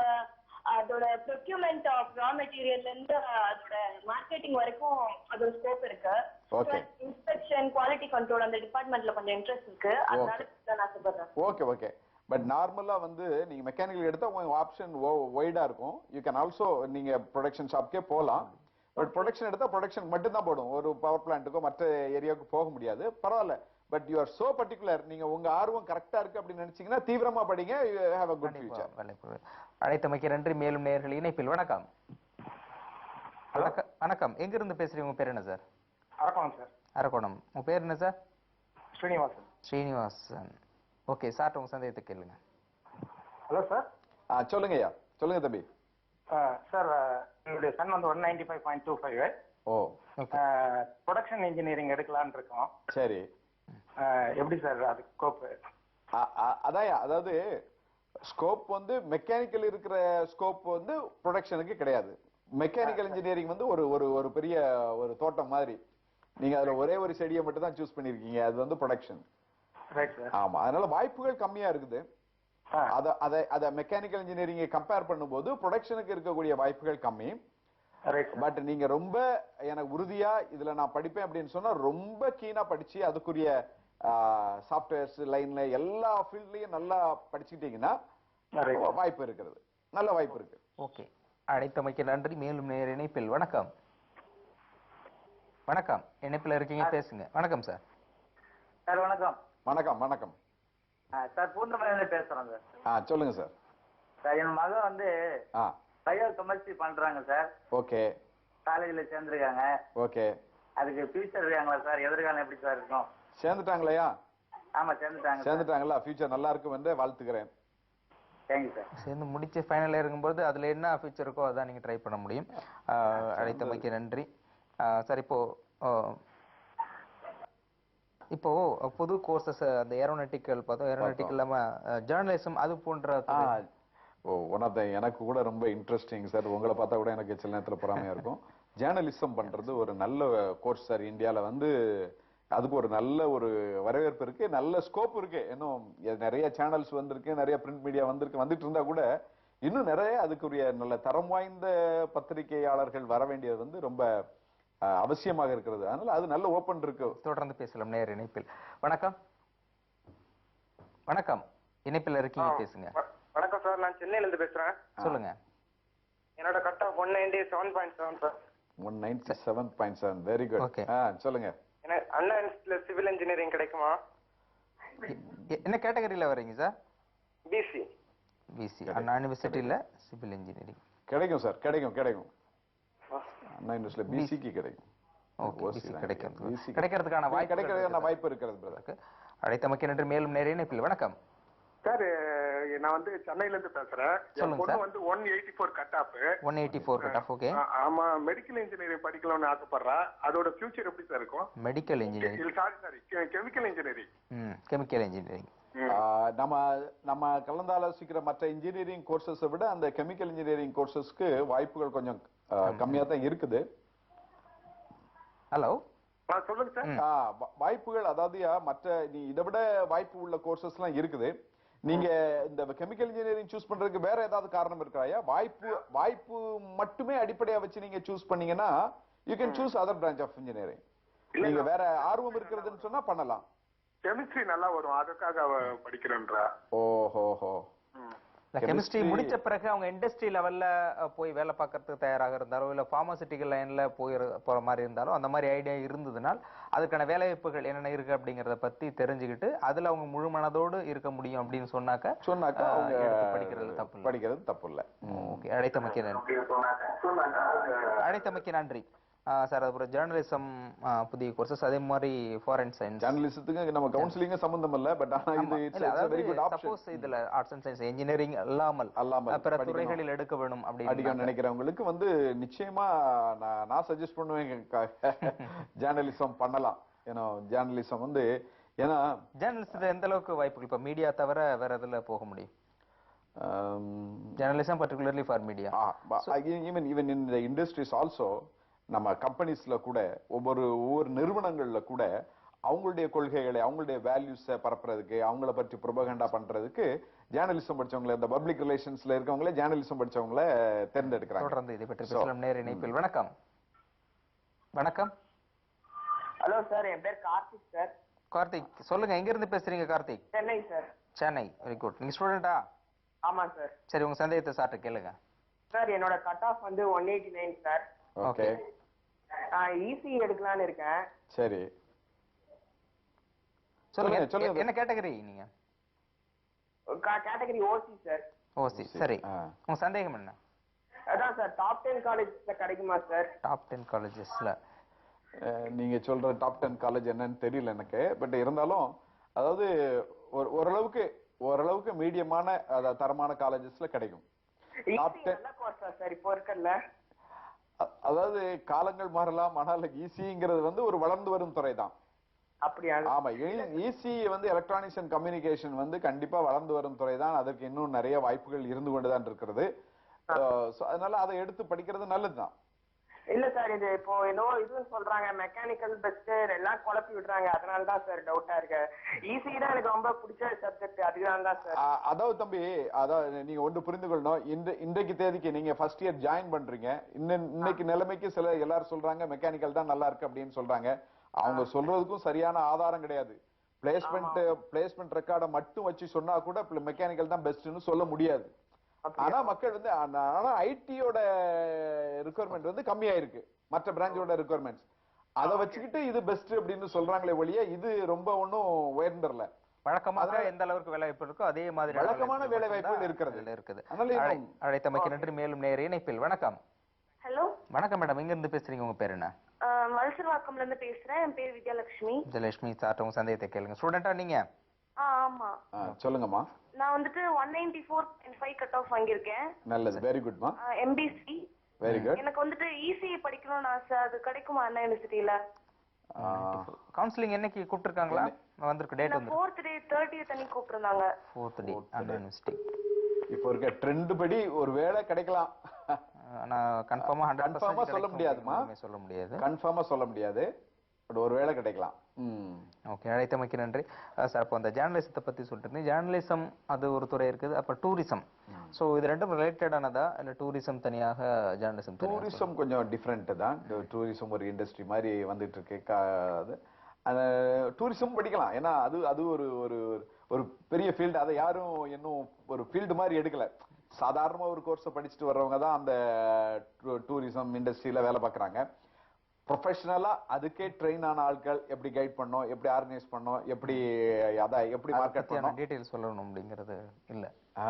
அதோட ப்ரொக்யூர்மெண்ட் ஆஃப் ரா மெட்டீரியல்ல இருந்து அதோட மார்க்கெட்டிங் வரைக்கும் அதோட ஸ்கோப் இருக்கு. ஓகே, இன்ஸ்பெக்ஷன், குவாலிட்டி கண்ட்ரோல் அந்த டிபார்ட்மெண்ட்ல கொஞ்சம் இன்ட்ரெஸ்ட் இருக்கு. அதனால நான் ஆசைப்படுறேன். Okay okay. பட் நார்மலா வந்து நீங்க மெக்கானிக்கல் எடுத்தா உங்க ஆப்ஷன் வைடா இருக்கும். யூ கேன் ஆல்சோ நீங்க ப்ரொடக்ஷன் ஷாப்க்கே போகலாம். பட் ப்ரொடக்ஷன் எடுத்தா ப்ரொடக்ஷன் மட்டும் தான் போடும். ஒரு பவர் பிளான்ட்டுக்கோ மற்ற ஏரியாவுக்கு போக முடியாது. பரவாயில்ல, but you are so particular. நீங்க உங்க ஆர்வம் கரெக்டா இருக்கு அப்படின்னு நினைச்சீங்கன்னா தீவிரமா படிங்க. You have a good future. அழைத்தமைக்கு நன்றி. மேலும் நேயர்கள் இணைப்பில். வணக்கம். வணக்கம், எங்க இருந்து பேசுறீங்க? உங்க பேர் என்ன சார்? அரக்கோணம் சார். அரக்கோணம். உங்க பேர் என்ன sir? Srinivasan. Srinivasan. Okay, sir உங்க சந்தேகத்தை கேளுங்க. Hello sir. சொல்லுங்க ஐயா, சொல்லுங்க தம்பி. சார், என்னுடைய சன் வந்து 195.25. ஓ, ப்ரொடக்ஷன் இன்ஜினியரிங் எடுக்கலாம்னு இருக்கோம். சரி. எப்படி சார் அது ஸ்கோப்? அதாவது ஸ்கோப் வந்து மெக்கானிக்கல் இருக்கிற ஸ்கோப் வந்து ப்ரொடக்ஷனுக்கு கிடையாது. மெக்கானிக்கல் இன்ஜினியரிங் வந்து ஒரு பெரிய ஒரு தோட்டம் மாதிரி. நீங்க அதுல ஒரே ஒரு செடியை மட்டும் தான் சூஸ் பண்ணிருக்கீங்க. அது வந்து ப்ரொடக்ஷன். ஆமா, அதனால வாய்ப்புகள் கம்மியா இருக்குது. அத மெக்கானிக்கல் இன்ஜினியரிங்கை கம்பேர் பண்ணும்போது ப்ரொடக்ஷனுக்கு இருக்கக்கூடிய வாய்ப்புகள் கம்மி. பட் நீங்க ரொம்ப எனக்கு உறுதியா இதுல நான் படிப்பேன் அப்படின்னு சொன்னா ரொம்ப கீனா படிச்சு அதுக்குரிய சாஃப்ட்வேர்ஸ் லைன்ல எல்லா ஃபீல்ட்லயும் நல்லா படிச்சுட்டீங்கன்னா வாய்ப்பு இருக்கிறது, நல்ல வாய்ப்பு இருக்கு. ஓகே, அழைத்தமைக்கு நன்றி. மேலும் நேர இணைப்பில். வணக்கம். வணக்கம், இணைப்பில் இருக்கீங்க, பேசுங்க. வணக்கம் சார். சார் வணக்கம். வணக்கம். வணக்கம் சார், பூந்தமல்லியில பேசுறேன் சார். சொல்லுங்க சார். சார், என் மகன் வந்து பயோ கெமிஸ்ட்ரி பண்றாங்க சார். ஓகே. காலேஜ்ல சேர்ந்துருக்காங்க. ஓகே. அதுக்கு ஃபியூச்சர் இருக்காங்களா சார்? எதிர்காலம் எப்படி சார் இருக்கும்? சேர்ந்துட்டாங்களையா? ஆமா, சேர்ந்துட்டாங்களா? ஃபியூச்சர் நல்லா இருக்கும் என்று வாழ்த்துக்கிறேன். Thank you sir. சேர்ந்து முடிச்சு ஃபைனல் இருக்கும்போது அதுல என்ன ஃபீச்சர் இருக்கோ அதான் நீங்க ட்ரை பண்ண முடியும். அழைத்தமைக்கு நன்றி. சார் இப்போ புது கோர்சஸ் அந்த ஏரோநாட்டிக்கல் பார்த்தோம். ஏரோநாட்டிக்கல் இல்லாம ஜேர்னலிசம் அது போன்ற ஒன் ஆஃப் த எனக்கு கூட ரொம்ப இன்ட்ரெஸ்டிங் சார். உங்களை பார்த்தா கூட எனக்கு சில நேரத்தில் பொறாமையா இருக்கும். ஜேர்னலிசம் பண்றது ஒரு நல்ல கோர்ஸ் சார். இந்தியால வந்து அதுக்கு ஒரு நல்ல ஒரு வரவேற்பு இருக்கு, நல்ல ஸ்கோப் இருக்கு. இன்னும் நிறைய சேனல்ஸ் வந்திருக்கு, நிறைய பிரிண்ட் மீடியா வந்துட்டு இருந்தா கூட இன்னும் நிறைய அதுக்குரிய நல்ல தரம் வாய்ந்த பத்திரிகையாளர்கள் வர வேண்டியது வந்து ரொம்ப அவசியமாக இருக்கிறது. அதனால அது நல்ல ஓபன் இருக்கு. தொடர்ந்து பேசலாம் நேர் இணைப்பில். வணக்கம். வணக்கம், இணைப்பில் இருக்கீங்க, பேசுங்க. வணக்கம் சார், நான் சென்னையில இருந்து பேசுறேன். சொல்லுங்க. என்னோட cut off 197.7 sir. 197.7 very good. சொல்லுங்க. அண்ணா யூனிவர்சிட்டியில சிவில் இன்ஜினியரிங் கிடைக்குமா? என்ன கேட்டகரியில வரீங்க சார்? பிசி. பிசி அண்ணா யூனிவர்சிட்டியில சிவில் இன்ஜினியரிங் கிடைக்கும் சார். கிடைக்கும். அண்ணா யூனிவர்சிட்டியில பிசிக்கு கிடைக்கும். கிடைக்கிறதுக்கான வாய்ப்பு இருக்கிறது பிரதர். அழைத்தமைக்கு நன்றி. மேலும் நிறைய இணைப்பில். வணக்கம் சார், நான் வந்து சென்னையில இருந்து பேசுறேன். சொல்லுங்க சார். வந்து 184 cut off. 184 cut off. Okay. ஆமா, மெடிக்கல் இன்ஜினியரிங் படிக்கலாம்னு ஆசைப்படுறா. அதோட ஃபியூச்சர் எப்படி சார் இருக்கும்? Medical engineering sorry chemical engineering. Chemical engineering. நம்ம கலந்தாலோசிக்கிற மற்ற இன்ஜினியரிங் கோர்சஸை விட அந்த கெமிக்கல் இன்ஜினியரிங் கோர்சஸ்க்கு வாய்ப்புகள் கொஞ்சம் கம்மியா தான் இருக்குது. ஹலோ, சொல்லுங்க சார். வாய்ப்புகள் அதாவது மற்ற இதை விட வாய்ப்பு உள்ள கோர்சஸ் எல்லாம் இருக்குது. நீங்க இந்த கெமிக்கல் இன்ஜினியரிங் சூஸ் பண்றதுக்கு வேற ஏதாவது காரணம் இருக்காயா? வாய்ப்பு மட்டுமே அடிப்படையா வச்சு நீங்க சூஸ் பண்ணீங்கன்னா you can choose other branch of engineering. நீங்க வேற ஆர்வம் இருக்கிறதுன்னு சொன்னா பண்ணலாம். கெமிஸ்ட்ரி நல்லா வரும், அதுக்காக படிக்கிறேன்றா. ஓஹோ. கெமிஸ்ட்ரி முடிச்ச பிறகு அவங்க இண்டஸ்ட்ரி லெவல்ல போய் வேலை பார்க்கறதுக்கு தயாராக இருந்தாலும் இல்ல பார்மசூட்டிக்கல் லைன்ல போற மாதிரி இருந்தாலும் அந்த மாதிரி ஐடியா இருந்ததுனால் அதுக்கான வேலை வாய்ப்புகள் என்னென்ன இருக்கு அப்படிங்கறத பத்தி தெரிஞ்சுக்கிட்டு அதுல அவங்க முழு மனதோடு இருக்க முடியும் அப்படின்னு சொன்னாக்க படிக்கிறது தப்பு இல்ல. ஓகே. அழைத்தமைக்கு நன்றி சார். அப்புறம் ஜேர்னலிசம் புதிய கோர்சஸ், அதே மாதிரி ஃபாரின் சயின்ஸ். ஜேர்னலிசத்துக்கு நம்ம கவுன்சிலிங் சம்பந்தம் இல்ல, பட் ஆனா இது it's a very good option. Suppose இதுல ஆர்ட்ஸ் அண்ட் சயின்ஸ் இன்ஜினியரிங் அல்லாமல் பிற துறைகளில் எடுக்க வேணும் அப்படின்னு நினைக்கிறவங்களுக்கு வந்து நிச்சயமா நான் சஜஸ்ட் பண்ணுவேன் ஜேர்னலிசம் பண்ணலாம். ஏன்னா ஜேர்னலிசம் வந்து ஜேர்னலிசத்துல எந்த அளவுக்கு வாய்ப்புகள் இப்ப மீடியா தவிர வேற எதுல போக முடியும்? Journalism particularly for media. even in the industries also நம்ம கம்பெனிஸ்ல கூட ஒவ்வொரு நிறுவனங்கள்ல கூட அவங்களுடைய கொள்கைகளை அவங்களுடைய வேல்யூஸை பரப்புறதுக்கு அவங்கள பற்றி ப்ரொபகண்டா பண்றதுக்கு ஜேர்னலிசம் படிச்சவங்கள இந்த பப்ளிக் ரிலேஷன்ஸ்ல இருக்கவங்களே ஜேர்னலிசம் படிச்சவங்கள தேர்ந்தெடுக்கிறாங்க. தொடர்ந்து இதை பற்றி பேசலாம் நேர் இணைப்பில். வணக்கம். ஹலோ சார், என் பேர் கார்த்திக் சார். கார்த்திக், சொல்லுங்க. எங்க இருந்து பேசுறீங்க Karthik? Chennai sir. Chennai. Very good. நீங்க ஸ்டூடெண்டா? ஆமா சார். சரி, உங்க சந்தேகத்தை சார்ட்ட கேளுங்க. சார், என்னோட கட் ஆஃப் வந்து 189 சார். ஓகே. ஈஸி எடுக்கலாம்னு இருக்கேன். சரி, சொல்லுங்க. என்ன கேட்டகரி நீங்க? கேட்டகரி ஓசி சார். ஓசி. சரி, உங்க சந்தேகம் என்ன? அதான் சார், டாப் 10 காலேஜஸ்ல கிடைக்குமா சார்? டாப் 10 காலேஜஸ்ல நீங்க சொல்ற டாப் 10 காலேஜ் என்னன்னு தெரியல எனக்கு. பட் இருந்தாலும் அதாவது ஓரளவுக்கு மீடியமான தரமான காலேஜஸ்ல கிடைக்கும். அதாவது காலங்கள் மாறலாம், ஆனால் ஈசிங்கிறது வந்து ஒரு வளர்ந்து வரும் துறை தான். அப்படியா? ஆமா, ஈசி வந்து எலக்ட்ரானிக்ஸ் அண்ட் கம்யூனிகேஷன் வந்து கண்டிப்பா வளர்ந்து வரும் துறை தான். அதற்கு இன்னும் நிறைய வாய்ப்புகள் இருந்து கொண்டுதான் இருக்கிறது. அதனால அதை எடுத்து படிக்கிறது நல்லதுதான். இல்ல சார், இது இப்போ ஏதோ இது சொல்றாங்க மெக்கானிக்கல் பெஸ்ட் எல்லாம் குழப்பி விடுறாங்க. அதனாலதான் சார் டவுட்டா இருக்கு. ஈஸி தான் எனக்கு ரொம்ப பிடிச்ச சப்ஜெக்ட், அதுதான் தான் சார். அதாவது தம்பி, அதாவது நீங்க ஒன்று புரிந்து கொள்ளணும். இன்றைக்கு தேதிக்கு நீங்க ஃபர்ஸ்ட் இயர் ஜாயின் பண்றீங்க. இன்னைக்கு நிலைமைக்கு சில எல்லாரும் சொல்றாங்க மெக்கானிக்கல் தான் நல்லா இருக்கு அப்படின்னு சொல்றாங்க. அவங்க சொல்றதுக்கும் சரியான ஆதாரம் கிடையாது. பிளேஸ்மெண்ட் ரெக்கார்டை மட்டும் வச்சு சொன்னா கூட மெக்கானிக்கல் தான் பெஸ்ட்னு சொல்ல முடியாது. ஆனா மக்கள் வந்து ஐடியோட ரிக்வயர்மெண்ட் வந்து கம்மியா இருக்கு மற்ற பிரான்ச்சோட ரிக்வயர்மெண்ட்ஸ். அதை வச்சுக்கிட்டு இது பெஸ்ட் அப்படின்னு சொல்றாங்களே ஒழிய இது ரொம்ப ஒன்னும் உயர்ந்தரல. வழக்கமாக எந்த அளவுக்கு வேலை வாய்ப்பு இருக்கோ அதே மாதிரி வழக்கமான வேலை வாய்ப்புகள் இருக்குது. அழைத்தமைக்கு நன்றி. மேலும் நேர இணைப்பில். வணக்கம். ஹலோ. வணக்கம் மேடம், எங்க இருந்து பேசுறீங்க? உங்க பேர் என்ன? மல்சர்வாக்கம்ல இருந்து பேசுறேன். என் பேர் விஜயலட்சுமி. விஜயலட்சுமி சார், உங்க சந்தேகத்தை கேளுங்க. ஸ்டூடெண்டா நீங்க? ஆமா. சொல்லுங்கம்மா. நான் வந்துட்டு 194.5 கட் ஆஃப் வாங்கியிருக்கேன். நல்லது, வெரி குட்மா. எம்பிசி. Very good. எனக்கு வந்துட்டு இசிஇ படிக்கணும்னு ஆசை. அது கிடைக்குமா அண்ணா யூனிவர்சிட்டியில? கவுன்சிலிங் என்னைக்கு கூப்பிட்டுருக்காங்களா? வந்திருக்கு, டேட் வந்து 4th டே 30th அன்னைக்கு கூப்பிட்டுருந்தாங்க. 4th டே அண்ணா யூனிவர்சிட்டி. இப்போ இருக்க ட்ரெண்ட் படி ஒரு வேளை கிடைக்கலாம். நான் கன்ஃபார்மா 100% சொல்ல முடியாதுமா, சொல்ல முடியாது, கன்ஃபார்மா சொல்ல முடியாது, பட் ஒரு வேளை கிடைக்கலாம். ஓகே, அழைத்தமைக்கு நன்றி சார். அப்போ அந்த ஜேர்னலிசத்தை பத்தி சொல்லிட்டு, ஜேர்னலிசம் அது ஒரு துறை இருக்குது, அப்ப டூரிசம், சோ இது ரெண்டும் ரிலேட்டடானதா இல்ல டூரிசம் தனியாக ஜேர்னலிசம்? டூரிசம் கொஞ்சம் டிஃப்ரெண்ட் தான். டூரிசம் ஒரு இண்டஸ்ட்ரி மாதிரி வந்துட்டு இருக்கு. டூரிசம் படிக்கலாம், ஏன்னா அது அது ஒரு ஒரு ஒரு பெரிய ஃபீல்டு. அதை யாரும் இன்னும் ஒரு ஃபீல்டு மாதிரி எடுக்கல. சாதாரணமா ஒரு கோர்ஸை படிச்சுட்டு வர்றவங்க தான் அந்த டூரிசம் இண்டஸ்ட்ரியில வேலை பார்க்குறாங்க. ப்ரொஃபஷனலா அதுக்கே ட்ரெயின் ஆன ஆட்கள் எப்படி கைட் பண்ணோம், எப்படி ஆர்கனைஸ் பண்ணோம், எப்படி எப்படி மார்க்கெட் பண்ணோம், டீடைல்ஸ் சொல்லணும் அப்படிங்கிறது இல்ல. ஆ,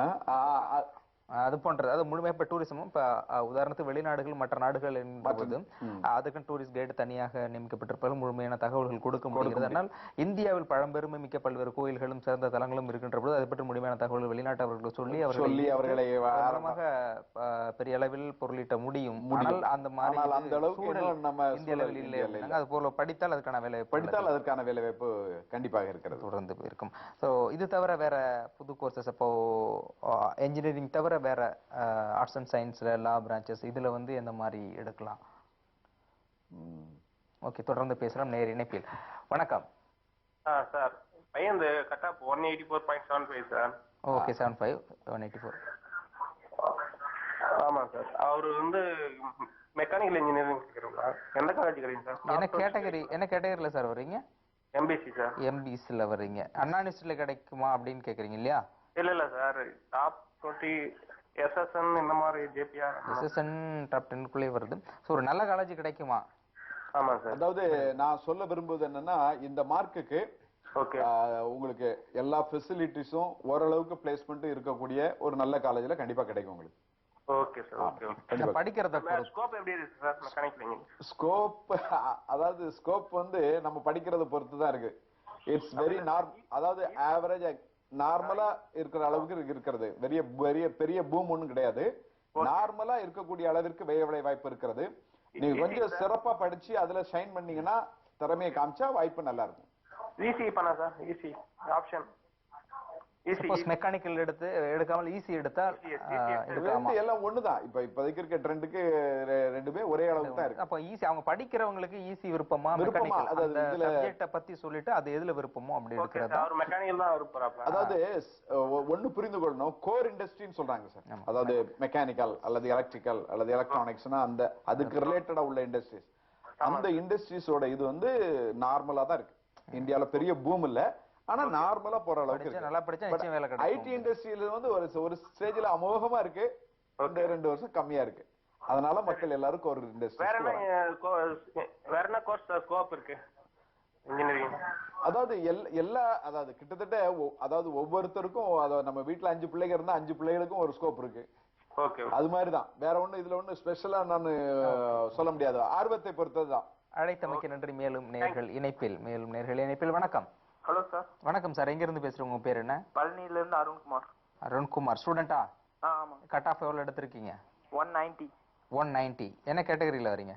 அது போன்றது, அது முழுமையா இப்ப டூரிசமும் இப்ப உதாரணத்துக்கு வெளிநாடுகள் மற்ற நாடுகள் என்பது அதுக்கும் டூரிஸ்ட் கைடு தனியாக நியமிக்கப்பட்டிருப்பாலும் முழுமையான தகவல்கள் கொடுக்க முடிகிறது. ஆனால் இந்தியாவில் பழம்பெருமை மிக்க பல்வேறு கோயில்களும் சிறந்த தலங்களும் இருக்கின்ற போது அதை பற்றி முழுமையான தகவல்கள் வெளிநாட்டவர்களுக்கு சொல்லி அவர்களை பெரிய அளவில் பொருளீட்ட முடியும். ஆனால் அந்த மாதிரி அந்த அளவுக்கு நம்ம இந்திய அளவில் இல்லை. அது போல படித்தால் அதுக்கான வேலைவாய்ப்பு கண்டிப்பாக இருக்கிறது, தொடர்ந்து இருக்கும். ஸோ இது தவிர வேற புது கோர்சஸ், அப்போ என்ஜினியரிங் தவிர வேற ஆர்ட்ஸ் அண்ட் சயின்ஸ்ல லா பிரான்ச்சஸ் இதுல வந்து எந்த மாதிரி எடுக்கலாம்? ஓகே, தொடர்ந்து பேசலாம் நேர் இணைப்பில். வணக்கம் சார். பையன் கட் ஆஃப் 184.75 சார். ஓகே, 75 184. ஆமா சார். அவரு மெக்கானிக்கல் இன்ஜினியரிங் கேக்குறீங்களா? எந்த காலேஜ் கேக்குறீங்க சார்? என்ன கேட்டகரியில சார் வர்றீங்க? MBC sir. எம்பிசில வர்றீங்க. அண்ணா யூனிவர்சிட்டியில கிடைக்குமா அப்படின்னு கேக்குறீங்க இல்லையா? இல்ல சார், டாப் 20 எஸ்எஸ்என் இந்த மாதிரி ஜேபிஆர் எஸ்எஸ்என் டாப் 10 வருது. சோ ஒரு நல்ல காலேஜ் கிடைக்குமா? ஆமா சார். அதாவது நான் சொல்ல விரும்புவது என்னன்னா, இந்த மார்க்குக்கு உங்களுக்கு எல்லா ஃபெசிலிட்டிஸும் ஓரளவுக்கு பிளேஸ்மெண்ட் இருக்கக்கூடிய ஒரு நல்ல காலேஜ்ல கண்டிப்பா கிடைக்கும் உங்களுக்கு. Okay sir. ஓகே. படிக்கிறத ஸ்கோப் எப்படி இருக்கு சார் மெக்கானிக்கல் இன்ஜினியரிங்? ஸ்கோப் அதாவது ஸ்கோப் நம்ம படிக்கிறத பொறுத்து தான் இருக்கு. இட்ஸ் வெரி அதாவது ஆவரேஜ் நார்மலா இருக்கிற அளவுக்கு இருக்கிறது. பெரிய பூம் ஒண்ணும் கிடையாது. நார்மலா இருக்கக்கூடிய அளவிற்கு வேலை வாய்ப்பு இருக்கிறது. நீங்க கொஞ்சம் சிறப்பா படிச்சு அதுல ஷைன் பண்ணீங்கன்னா, திறமையை காமிச்சா வாய்ப்பு நல்லா இருக்கும். ஈஸி பண்ணா sir, easy option. Suppose mechanical எடுக்காமல் ஈஸி எடுத்தால் எல்லாம் ஒண்ணுதான். இப்போதைக்கு இருக்க ட்ரெண்டுக்கு ரெண்டுமே ஒரே அளவுக்கு தான் இருக்கு. அப்ப ஈஸி அவங்க படிக்கிறவங்களுக்கு ஈஸி விருப்பமா மெக்கானிக்கல் அந்த சப்ஜெக்ட்ட பத்தி சொல்லிட்டு அது எதுல விருப்பமோ அப்படி எடுக்கிறது. அவர் மெக்கானிக்கல் தான் விருப்பறாப்ல. அதாவது ஒன்னு புரிந்து கொள்ளணும், கோர் இண்டஸ்ட்ரின்னு சொல்றாங்க சார். அதாவது மெக்கானிக்கல் அல்லது எலக்ட்ரிக்கல் அல்லது எலக்ட்ரானிக்ஸ்னா அந்த அதுக்கு ரிலேட்டடா உள்ள இண்டஸ்ட்ரீஸ். அந்த இண்டஸ்ட்ரீஸோட இது நார்மலா தான் இருக்கு. இந்தியால பெரிய பூம் இல்ல, ஆனா நார்மலா போற அளவுக்கு இருக்கு. நல்லா படிச்சா நிச்சயம் வேலை கிடைக்கும். ஐடி இண்டஸ்ட்ரியில ஒரு ஸ்டேஜ்ல அமோகமா இருக்கு, 2 வருஷம் கம்மியா இருக்கு. அதனால மக்கள் எல்லாருக்கும் ஒரு இண்டஸ்ட்ரி. வேற என்ன கோர்ஸ் ஸ்கோப் இருக்கு இன்ஜினியரிங்? அதாவது கிட்டத்தட்ட அதாவது ஒவ்வொருத்தருக்கும், நம்ம வீட்டுல 5 பிள்ளைங்க இருந்தா 5 பிள்ளைகளுக்கும் ஒரு ஸ்கோப் இருக்கு. அது மாதிரிதான். வேற இதுல ஒண்ணு ஸ்பெஷலா நான் சொல்ல முடியாது. ஆர்வத்தை பொறுத்ததுதான். அழைத்தமைக்கு நன்றி. மேலும் நேர்கள் இணைப்பில். வணக்கம். Hello sir. வணக்கம் சார். எங்க இருந்து பேசுறீங்க? உங்க பேர் என்ன? பழனியில இருந்து அருண்குமார். அருண்குமார், ஸ்டூடெண்டா? ஆமா. கட் ஆஃப் எவ்வளவு எடுத்திருக்கீங்க? 190. 190. என்ன கேட்டகரியில வரீங்க?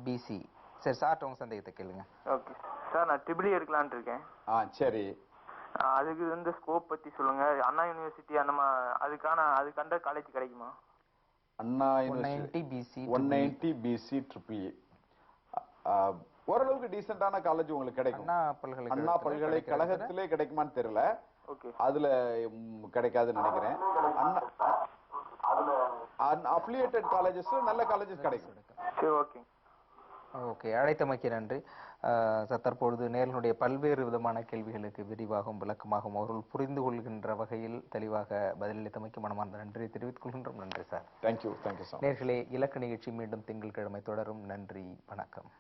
பிசி. சரி சார், உங்க சந்தேகத்தை கேளுங்க. Okay sir. நான் ட்ரிபிள் எடுக்கலாம்னு இருக்கேன். சரி. அதுக்கு ஸ்கோப் பத்தி சொல்லுங்க. அண்ணா யூனிவர்சிட்டி அதுக்கான காலேஜ் கிடைக்குமா? அண்ணா யூனிவர்சிட்டி 190 பிசி ட்ரிபிள் ஓரளவுக்கு டீசென்டான காலேஜ் உங்களுக்கு கிடைக்கும். அண்ணா பல்கலைக்கழகத்திலே கிடைக்குமான்னு தெரியல. அதுல கிடைக்காதுன்னு நினைக்கிறேன். அஃபிலியேட்டட் காலேஜஸ்ல நல்ல காலேஜஸ் கிடைக்கும். ஓகே, அழைத்தமைக்கு நன்றி. தற்பொழுது நேர்களுடைய பல்வேறு விதமான கேள்விகளுக்கு விரிவாகவும் விளக்கமாகவும் அவர்கள் புரிந்து கொள்கின்ற வகையில் தெளிவாக பதிலளித்தமைக்கு மனமார்ந்த நன்றி தெரிவித்துக் கொள்கின்றோம். நன்றி சார். Thank you sir. நேர்களே, இலக்கு நிகழ்ச்சி மீண்டும் திங்கட்கிழமை தொடரும். நன்றி, வணக்கம்.